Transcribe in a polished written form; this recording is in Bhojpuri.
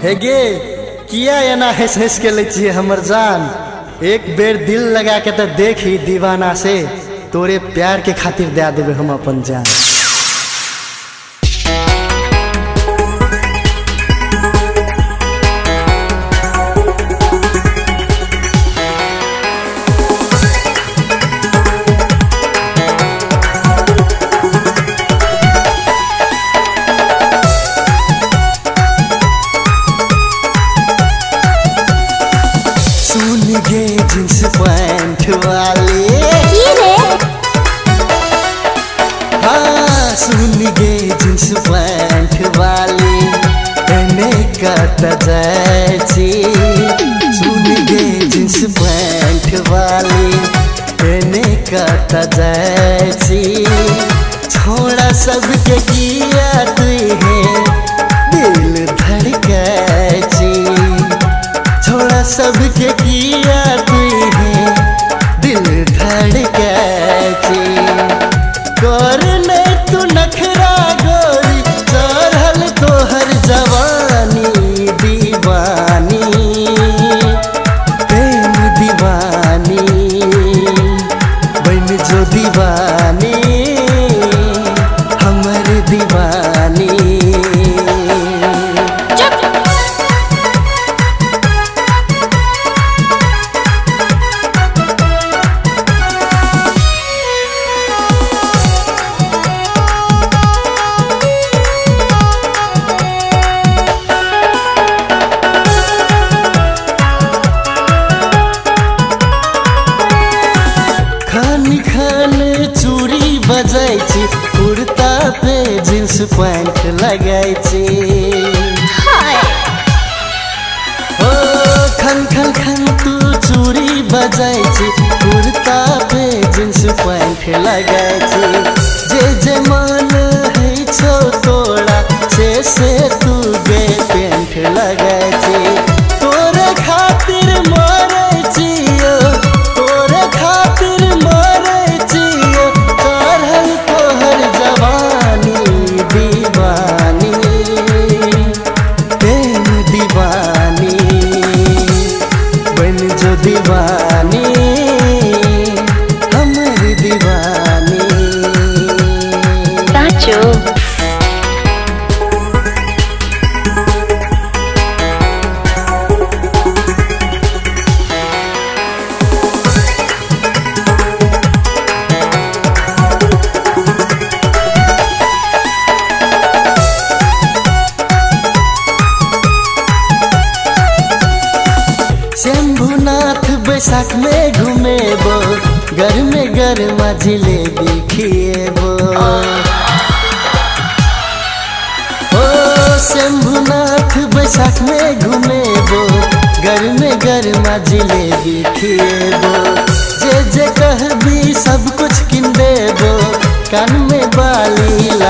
हे गे किया एना हंस हंस के ले छिए हमर जान। एक बेर दिल लगा के तो देखी दीवाना से, तोरे प्यार के खातिर दे देबे हम अपन जान। गे जींस पैंट वाले हाँ सुन गे जींस पैंट वाले एने कत जायची। सुन गे जींस पैंट वाले एने कत जायची। छोड़ा सबके किया तू है दिल धड़काची। छोड़ा सबके किया तू है दिल धड़काची। करने तू नखरा गोरी चढ़ल तोहर जवानी दीवानी। प्रेम दीवानी बन जो दीवानी हमर दीवानी। चूड़ी बजाइची कुर्ता पे जींस पैंट लगाइची। ओ खन खन खन तू चूड़ी बजाइची कुर्ता पे जींस पैंट लगाइची। जे मन है छो तोड़ा से तू गे पेंट लगाइची। तोरे खातिर मरे जियो तोरे खातिर मरे जियो। चढ़ल तोहर जवानी दीवानी प्रेम दीवानी बन जो दीवानी हमर दीवानी। साचो शंभुनाथ बैसाख में घूमेबो गर्मे गर्मा जिलेबी खिएबो। ओ शंभुनाथ बैसाख में घूमेबो गर्मे गर्मा जिलेबी खिएबो। जे कहबी सब कुछ किन देबो कान में बाली